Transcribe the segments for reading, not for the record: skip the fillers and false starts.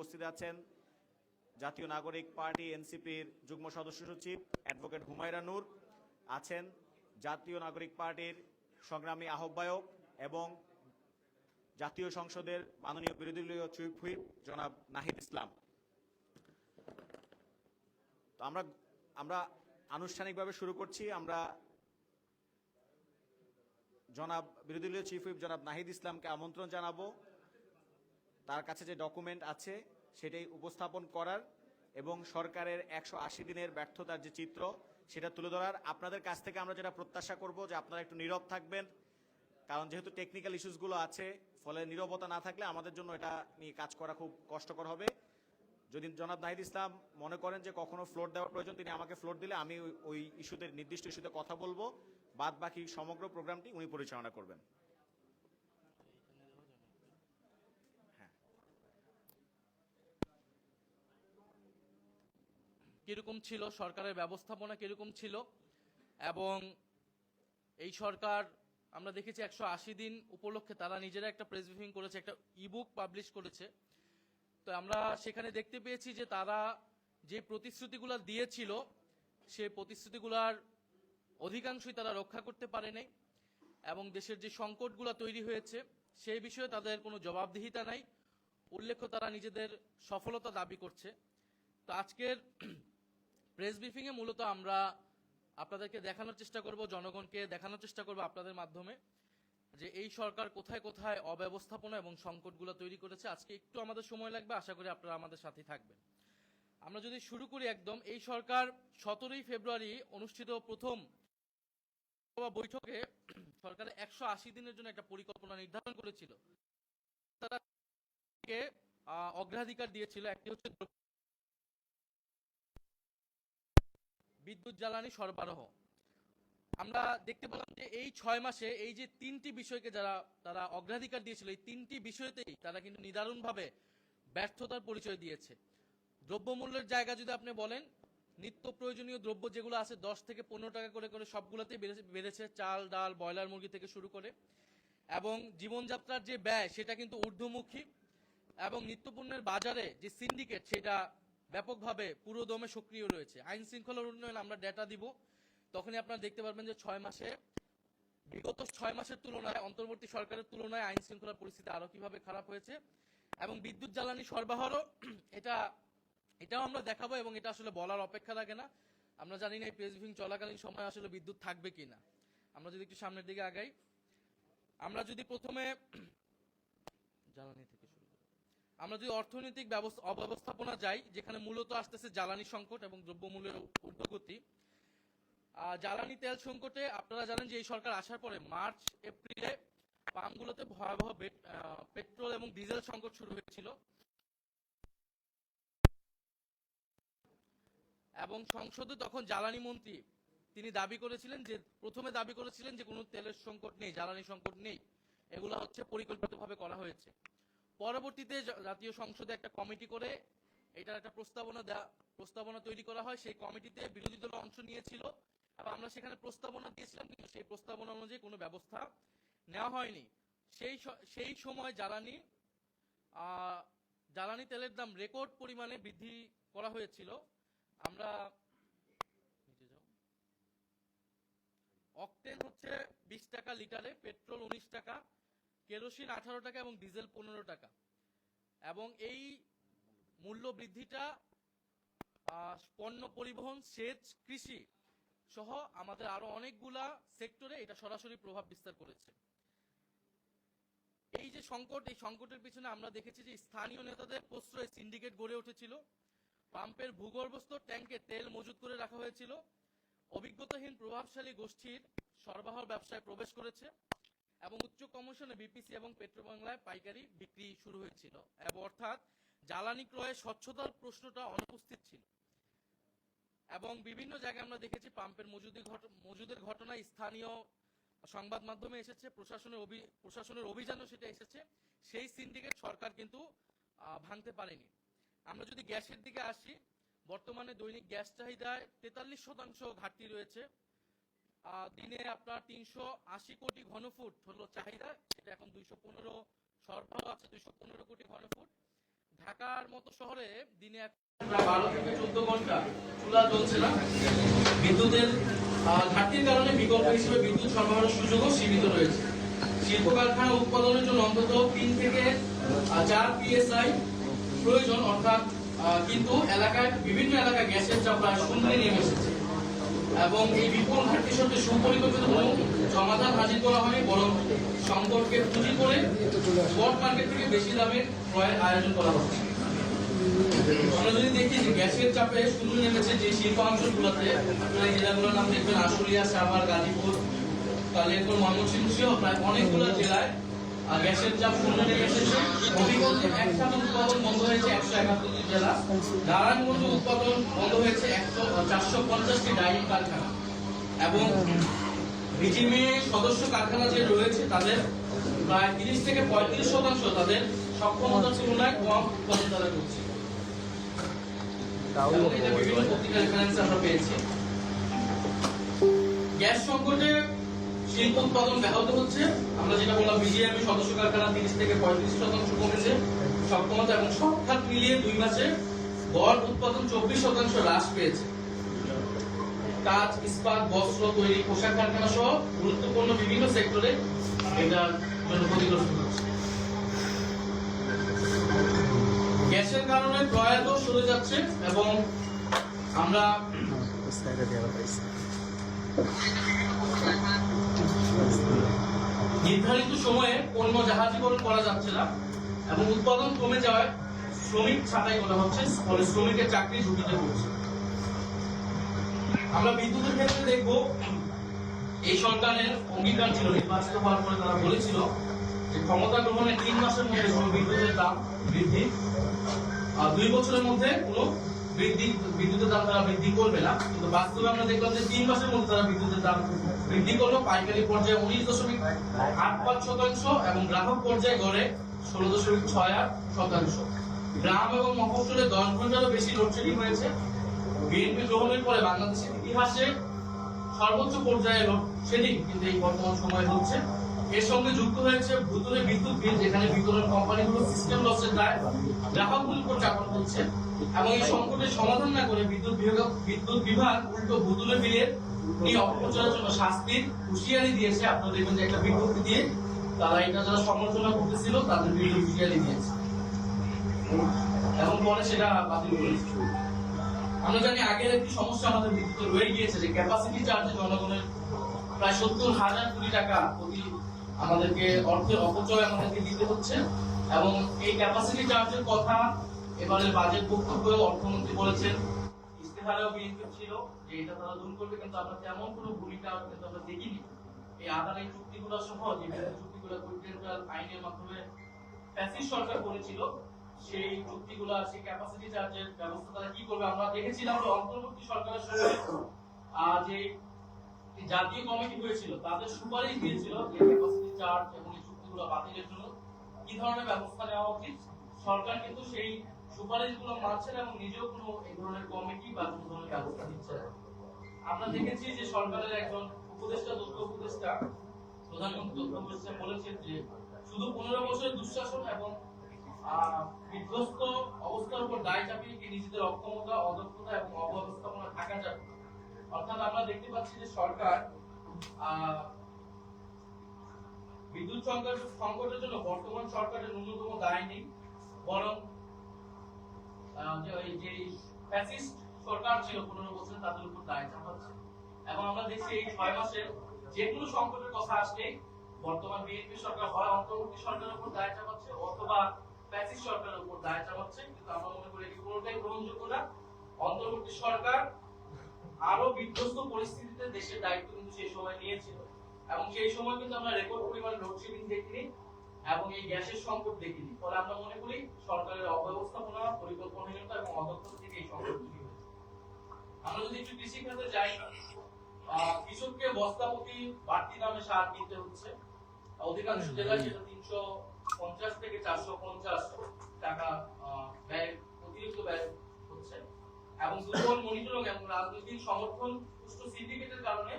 উপস্থিত আছেন জাতীয় নাগরিক পার্টি এনসিপির যুগ্ম সদস্য সচিব অ্যাডভোকেট হুমায়রা নূর, আছেন জাতীয় নাগরিক পার্টির সংগ্রামী আহ্বায়ক এবং জাতীয় সংসদের মাননীয় বিরোধী দলীয় চিফ হুইপ জনাব নাহিদ ইসলাম। তো আমরা আনুষ্ঠানিকভাবে শুরু করছি। আমরা জনাব বিরোধী দলীয় চিফ হুইপ জনাব নাহিদ ইসলামকে আমন্ত্রণ জানাবো তার কাছে যে ডকুমেন্ট আছে সেটাই উপস্থাপন করার এবং সরকারের 180 দিনের ব্যর্থতার যে চিত্র সেটা তুলে ধরার। আপনাদের কাছ থেকে আমরা যেটা প্রত্যাশা করব যে আপনারা একটু নীরব থাকবেন, কারণ যেহেতু টেকনিক্যাল ইস্যুসগুলো আছে, ফলে নীরবতা না থাকলে আমাদের জন্য এটা নিয়ে কাজ করা খুব কষ্টকর হবে। যদি জনাব নাহিদ ইসলাম মনে করেন যে কখনো ফ্লোর দেওয়ার প্রয়োজন, তিনি আমাকে ফ্লোর দিলে আমি ওই ইস্যুতে নির্দিষ্ট ইস্যুতে কথা বলবো, বাদ বাকি সমগ্র প্রোগ্রামটি উনি পরিচালনা করবেন। কিরকম ছিল সরকারের ব্যবস্থাপনা, কিরকম ছিল, এবং এই সরকার আমরা দেখেছি 180 দিন উপলক্ষে তারা নিজেরা একটা প্রেস ব্রিফিং করেছে, একটা ইবুক পাবলিশ করেছে। তো আমরা সেখানে দেখতে পেয়েছি যে তারা যে প্রতিশ্রুতিগুলো দিয়েছিল সেই প্রতিশ্রুতিগুলোর অধিকাংশই তারা রক্ষা করতে পারে নাই, এবং দেশের যে সংকটগুলো তৈরি হয়েছে সেই বিষয়ে তাদের কোনো জবাবদিহিতা নাই। উল্লেখ্য তারা নিজেদের সফলতা দাবি করছে। তো আজকের প্রেস ব্রিফিংয়ে মূলত আমরা আপনাদেরকে দেখানোর চেষ্টা করব, জনগণকে দেখানোর চেষ্টা করব আপনাদের মাধ্যমে, যে এই সরকার কোথায় কোথায় অব্যবস্থাপনা এবং সংকটগুলো তৈরি করেছে। আজকে একটু আমাদের সময় লাগবে, আশা করি আপনারা আমাদের সাথে থাকবেন। আমরা যদি শুরু করি একদম, এই সরকার 17 ফেব্রুয়ারি অনুষ্ঠিত প্রথম বৈঠকে সরকার 180 দিনের জন্য একটা পরিকল্পনা নির্ধারণ করেছিল। তারা অগ্রাধিকার দিয়েছিল, একটি হচ্ছে বিদ্যুৎ জ্বালানি সরবরাহ। আমরা দেখতে পেলাম যে এই 6 মাসে এই যে 3টি বিষয়কে তারা অগ্রাধিকার দিয়েছিল, এই 3টি বিষয়তেই তারা কিন্তু নিদারুণভাবে ব্যর্থতার পরিচয় দিয়েছে। দ্রব্যমূল্যের জায়গা যদি আপনি বলেন, নিত্য প্রয়োজনীয় দ্রব্য যেগুলো আছে 10 থেকে 15 টাকা করে করে সবগুলোতেই বেড়েছে, চাল ডাল ব্রয়লার মুরগি থেকে শুরু করে, এবং জীবনযাত্রার যে ব্যয় সেটা কিন্তু ঊর্ধ্বমুখী, এবং নিত্যপণ্যের বাজারে যে সিন্ডিকেট সেটা ব্যাপকভাবে পুরোদমে সক্রিয় রয়েছে। আইন শৃঙ্খলার উন্নয়ন আমরা ডেটা দিব, তখনই আপনারা দেখতে পারবেন যে 6 মাসে বিগত 6 মাসের তুলনায় অন্তর্বর্তী সরকারের তুলনায় আইন শৃঙ্খলার পরিস্থিতি আরো কিভাবে খারাপ হয়েছে। এবং বিদ্যুৎ জ্বালানি সরবরাহ এটাও আমরা দেখাবো, এবং এটা আসলে বলার অপেক্ষা রাখে না। আমরা জানি না এই প্রেস ব্রিফিং চলাকালীন সময় আসলে বিদ্যুৎ থাকবে কিনা। আমরা যদি একটু সামনের দিকে আগাই, আমরা যদি প্রথমে জ্বালানি থেকে শুরু করি, আমরা যদি অর্থনৈতিক অব্যবস্থাপনা যাই, যেখানে মূলত আসতেছে জ্বালানি সংকট এবং দ্রব্যমূল্যের ঊর্ধ্বগতি। জ্বালানি তেল সংকটে আপনারা জানেন যে এই সরকার আসার পরে মার্চ এপ্রিলে পাম্পগুলোতে ভয়াবহ পেট্রোল এবং ডিজেল সংকট শুরু হয়েছিল, এবং সংসদে তখন জ্বালানি মন্ত্রী তিনি প্রথমে দাবি করেছিলেন যে কোনো তেলের সংকট নেই, জ্বালানি সংকট নেই, এগুলো হচ্ছে পরিকল্পিতভাবে করা হয়েছে। পরবর্তীতে জাতীয় সংসদে একটা কমিটি করে এটার একটা প্রস্তাবনা তৈরি করা হয়। সেই কমিটিতে বিরোধী দল অংশ নিয়েছিল এবং আমরা সেখানে প্রস্তাবনা দিয়েছিলাম, কিন্তু সেই প্রস্তাবনা অনুযায়ী কোনো ব্যবস্থা নেওয়া হয়নি। সেই সময় জ্বালানি তেলের দাম রেকর্ড পরিমাণে বৃদ্ধি করা হয়েছিল। আমরা অকটেন হচ্ছে 20 টাকা লিটারে, পেট্রোল 19 টাকা, কেরোসিন 18 টাকা এবং ডিজেল 15 টাকা। এবং এই মূল্য বৃদ্ধিটা পণ্য পরিবহন, সেচ, কৃষি সহ আমাদের আরো অনেকগুলা সেক্টরে এটা সরাসরি প্রভাব বিস্তার করেছে। এই যে সংকট, এই সংকটের পিছনে আমরা দেখেছি যে স্থানীয় নেতাদের প্রশ্রয়ে সিন্ডিকেট গড়ে উঠেছিল। পাম্পের ভূগর্ভস্থ ট্যাঙ্কে তেল মজুত করে রাখা হয়েছিল। অভিজ্ঞতাহীন প্রভাবশালী গোষ্ঠীর সরবরাহ ব্যবসায় প্রবেশ করেছে, এবং উচ্চ কমিশনে বিপিসি এবং পেট্রোবাংলায় পাইকারি বিক্রি শুরু হয়েছিল, এবং অর্থাৎ জ্বালানি ক্রয়ে স্বচ্ছতার প্রশ্নটা অনুপস্থিত ছিল। এবং বিভিন্ন জায়গায় আমরা দেখেছি পাম্পের মজুদের ঘটনা স্থানীয় সংবাদ মাধ্যমে এসেছে, প্রশাসনের অভিযানও সেটা এসেছে। সেই সিন্ডিকেট সরকার কিন্তু ভাঙতে পারেনি। আমরা যদি গ্যাসের দিকে আসি, বর্তমানে দৈনিক গ্যাস চাহিদায় 43% ঘাটতি রয়েছে। দিনে আপনার 380 কোটি ঘনফুট হলো চাহিদা, সেটা এখন 215 সরবরাহ আছে, 215 কোটি ঘনফুট। ঢাকার মতো শহরে দিনে প্রায় 12 থেকে 14 ঘন্টা চুলা জ্বলছে না। বিদ্যুতের ঘাটতির কারণে বিকল্প হিসেবে বিদ্যুৎ সরবরাহের সুযোগও সীমিত রয়েছে। শিল্প কারখানা উৎপাদনের জন্য অন্তত 3 থেকে 4 PSI প্রয়োজন, অর্থাৎ কিন্তু বিভিন্ন এলাকায় গ্যাসের চাপ প্রায় শূন্যে নেমে এসেছে এবং এই বিপুল ঘাটতির সঙ্গে সুপরিকল্পিত কোনো সমাধান হাজির করা হয়নি, বরং সংকটকে পুঁজি করে স্পট মার্কেট থেকে বেশি দামে ক্রয়ের আয়োজন করা হচ্ছে। আমরা যদি দেখি যে গ্যাসের চাপে শূন্য নেমেছে যে শিল্পাঞ্চলগুলোতে, আপনারা এই জেলাগুলোর নাম দেখবেন আশুলিয়া, সাভার, গাজীপুর, কালিয়াকৈর, ময়মনসিংহ সহ প্রায় অনেকগুলো জেলায় গ্যাসের চাপ শূন্য নেমে এসেছে। হবিগঞ্জে একসাথে উৎপাদন বন্ধ হয়েছে 171টি জেলা, নারায়ণগঞ্জে উৎপাদন বন্ধ হয়েছে 450টি ডাইনিং কারখানা এবং রিজিমে সদস্য কারখানা যে রয়েছে তাদের প্রায় 30 থেকে 35% তাদের সক্ষমতার তুলনায় কম উৎপাদন তারা করছে। এবং এটা বিভিন্ন পত্রিকা রেফারেন্স আমরা পেয়েছি। গ্যাস সংকটে শিল্প উৎপাদন ব্যাহত হচ্ছে। আমরা যেটা বললাম, বিজিএমই সদস্য কারখানা 30 থেকে 35% কমেছে সক্ষমতা, এবং সব খাত মিলিয়ে 2 মাসে গড় উৎপাদন 24% হ্রাস পেয়েছে। কাঁচ, ইস্পাত, বস্ত্র তৈরি, পোশাক কারখানা সহ গুরুত্বপূর্ণ বিভিন্ন সেক্টরে এটার জন্য ক্ষতিগ্রস্ত হচ্ছে। গ্যাসের কারণে প্রয়াত সরে যাচ্ছে এবং আমরা নির্ধারিত সময়ে পণ্য জাহাজীকরণ করা যাচ্ছে না এবং উৎপাদন কমে যাওয়ায় শ্রমিক ছাঁটাই করা হচ্ছে, ফলে শ্রমিকের চাকরি ঝুঁকিতে পড়ছে। আমরা বিদ্যুতের ক্ষেত্রে দেখব, এই সরকারের অঙ্গীকার ছিল নির্বাচিত হওয়ার পরে তারা বলেছিল যে ক্ষমতা গ্রহণের 3 মাসের মধ্যে কোনো বিদ্যুতের দাম বৃদ্ধি, 2 বছরের মধ্যে কোনো বিদ্যুতের দাম তারা বৃদ্ধি করবে না। কিন্তু বাস্তবে আমরা দেখলাম যে 3 মাসের মধ্যে তারা বিদ্যুতের দাম বৃদ্ধি করলো। পাইকারি পর্যায়ে 19.85% এবং গ্রাহক পর্যায়ে গড়ে 16.68%। গ্রাম এবং মফস্বলে 10 ঘন্টারও বেশি লোডশেডিং হয়েছে। বিএনপি গ্রহণের পরে বাংলাদেশের ইতিহাসে সর্বোচ্চ পর্যায়ে লোডশেডিং কিন্তু এই বর্তমান সময়ে হচ্ছে। এর সঙ্গে যুক্ত হয়েছে ভুতুরে বিদ্যুৎ বিল, যেখানে বিতরণ কোম্পানিগুলো সিস্টেম লসের দায় গ্রাহকগুলোর উপর চাপানো হচ্ছে এবং এই সংকটের সমাধান না করে বিদ্যুৎ বিভাগ উল্টো ভুতুরে বিলের নিয়ে অপপ্রচারের জন্য শাস্তির হুঁশিয়ারি দিয়েছে। আপনারা দেখবেন যে একটা বিজ্ঞপ্তি দিয়ে তারা এটা যারা সমালোচনা করতেছিল তাদের বিরুদ্ধে হুঁশিয়ারি দিয়েছে এবং পরে সেটা বাতিল করেছে। আমরা জানি আগের একটি সমস্যা আমাদের বিদ্যুতে রয়ে গিয়েছে যে ক্যাপাসিটি চার্জে জনগণের প্রায় 70,000 কোটি টাকা প্রতি আমাদেরকে অর্থের অপচয় আমাদেরকে দিতে হচ্ছে এবং এই ক্যাপাসিটি চার্জের কথা এবারে বাজেট বক্তব্যে অর্থমন্ত্রী বলেছেন, ইস্তেহারেও বিএনপি ছিল যে এটা তারা দূর করবে, কিন্তু আমরা তেমন কোনো ভূমিকা কিন্তু আমরা দেখিনি। এই আদানি চুক্তিগুলো সহ যে চুক্তিগুলো কন্টিনেন্টাল আইনের মাধ্যমে ফ্যাসিস্ট সরকার করেছিল, সেই চুক্তিগুলো, সেই ক্যাপাসিটি চার্জের ব্যবস্থা তারা কি করবে আমরা দেখেছিলাম। অন্তর্বর্তী সরকারের সময় যে জাতীয় কমিটি হয়েছিল তাদের সুপারিশ দিয়েছিল যে ক্যাপাসিটি চার্জ এবং এই চুক্তিগুলো বাতিলের জন্য কি ধরনের ব্যবস্থা নেওয়া উচিত। সরকার কিন্তু সেই সুপারিশগুলো মানছে না এবং নিজেও কোনো এই ধরনের কমিটি বা কোনো ধরনের ব্যবস্থা নিচ্ছে না। আমরা দেখেছি যে সরকারের একজন উপদেষ্টা, তথ্য উপদেষ্টা, প্রধানমন্ত্রী তথ্য উপদেষ্টা বলেছেন যে শুধু 15 বছরের দুঃশাসন এবং বিধ্বস্ত অবস্থার উপর দায় চাপিয়ে কি নিজেদের অক্ষমতা, অদক্ষতা এবং অব্যবস্থাপনা থাকা যাবে। অর্থাৎ আমরা দেখতে পাচ্ছি যে সরকার বিদ্যুৎ সংকটের জন্য বর্তমান সরকারের ন্যূনতম দায় নেই, বরং যে ফ্যাসিস্ট সরকার ছিল 15 বছর তাদের উপর দায় চাপাচ্ছে। এবং আমরা দেখছি এই 6 মাসে যে কোনো সংকটের কথা আসলে বর্তমান বিএনপি সরকার হয় অন্তর্বর্তী সরকারের উপর দায় চাপাচ্ছে অথবা ফ্যাসিস্ট সরকারের উপর দায় চাপাচ্ছে। কিন্তু আমরা মনে করি এটি কোনোটাই গ্রহণযোগ্য না। অন্তর্বর্তী সরকার আরো বিধ্বস্ত পরিস্থিতিতে দেশের দায়িত্ব কিন্তু সেই সময় নিয়েছিল এবং সেই সময় কিন্তু আমরা রেকর্ড পরিমাণ লোডশেডিং দেখিনি এবং এই গ্যাসের সংকট দেখিনি। ফলে আমরা মনে করি সরকারের অব্যবস্থাপনা, পরিকল্পনাহীনতা এবং অদক্ষতা থেকে এই সংকট তৈরি হয়েছে। আমরা যদি একটু কৃষি খাতে যাই, কৃষককে বস্তা প্রতি বাড়তি দামে সার কিনতে হচ্ছে। অধিকাংশ জেলায় সেটা 350 থেকে 450 টাকা ব্যয়, অতিরিক্ত ব্যয় হচ্ছে এবং দুর্বল মনিটরিং এবং রাজনৈতিক সমর্থন পুষ্ট সিন্ডিকেটের কারণে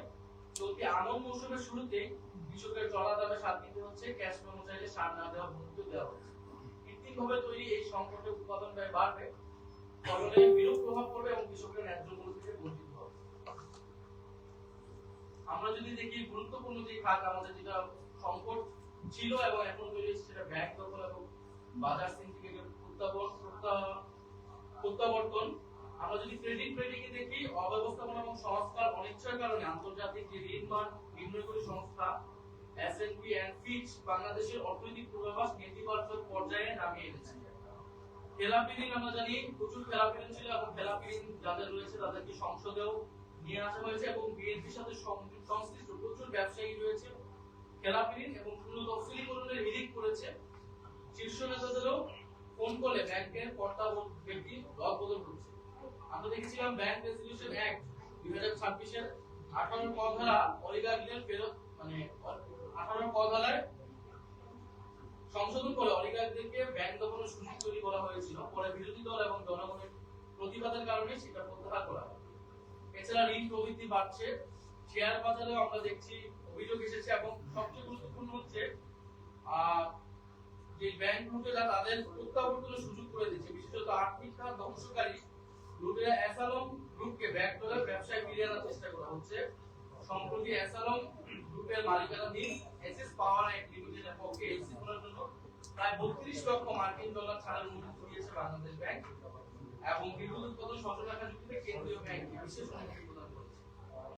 চলতি আমন মৌসুমের শুরুতে কৃষকের চড়া দামে সার কিনতে হচ্ছে। ক্যাশ মেমো চাইলে সার না দেওয়া হুমকি দেওয়া হচ্ছে। কৃত্রিম অনৈতিকভাবে তৈরি এই সংকটে উৎপাদন ব্যয় বাড়বে, ফলে বিরূপ প্রভাব পড়বে এবং কৃষকরা ন্যায্য মূল্য থেকে বঞ্চিত হবে। আমরা যদি দেখি গুরুত্বপূর্ণ যে খাত আমাদের যেটা সংকট ছিল এবং এখন তৈরি হচ্ছে, সেটা ব্যাংক দখল এবং বাজার সিন্ডিকেটের প্রত্যাবর্তন। আমরা যদি ক্রেডিট রেটিংয়ে দেখি, অব্যবস্থাপনা এবং সংস্কার অনিচ্ছার কারণে আন্তর্জাতিক যে ঋণ মান নির্ণয়কারী সংস্থা S&P and Fitch বাংলাদেশের অর্থনৈতিক পূর্বাভাস নেতিবাচক পর্যায়ে নামিয়ে এনেছে। খেলাপি ঋণ আমরা জানি প্রচুর খেলাপি ঋণ ছিল এবং খেলাপি ঋণ যাদের রয়েছে তাদেরকে সংসদেও নিয়ে আসা হয়েছে এবং বিএনপির সাথে সংশ্লিষ্ট প্রচুর ব্যবসায়ী রয়েছে খেলাপি ঋণ এবং শূন্য তফসিলীকরণের হিড়িক করেছে। শীর্ষ নেতাদেরও ফোন করে ব্যাংকের কর্তা ব্যক্তি রদবদল হচ্ছে। আমরা দেখেছিলাম ব্যাংক রেজলিউশন অ্যাক্ট 2026 এর 18 ক ধারা অলিগারদের ফেরত, মানে 18 ক ধারায় সংশোধন করে অলিগারদেরকে ব্যাংক দখলের সুযোগ তৈরি করা হয়েছিল। পরে বিরোধী দল এবং জনগণের প্রতিবাদের কারণে সেটা প্রত্যাহার করা হয়। এছাড়া ঋণ প্রবৃদ্ধি বাড়ছে, শেয়ার বাজারেও আমরা দেখছি অভিযোগ এসেছে এবং সবচেয়ে গুরুত্বপূর্ণ হচ্ছে যে ব্যাংক লুটেরা তাদের প্রত্যাবর্তনের সুযোগ করে দিচ্ছে। বিশেষত আর্থিক খাত ধ্বংসকারী লুটেরা অ্যাসালম গ্রুপকে ব্যাকডোরে ব্যবসায় ফিরিয়ে আনার চেষ্টা করা হচ্ছে। সম্প্রতি অ্যাসালম গ্রুপের মালিকানাধীন এসএস পাওয়ার অ্যাক্ট লিমিটেডের পক্ষে এলসি করার জন্য প্রায় 32 লক্ষ মার্কিন ডলার ছাড়ের অনুমতি দিয়েছে বাংলাদেশ ব্যাংক এবং বিদ্যুৎ উৎপাদন সচল রাখার যুক্তিতে কেন্দ্রীয় ব্যাংক বিশেষ অনুমতি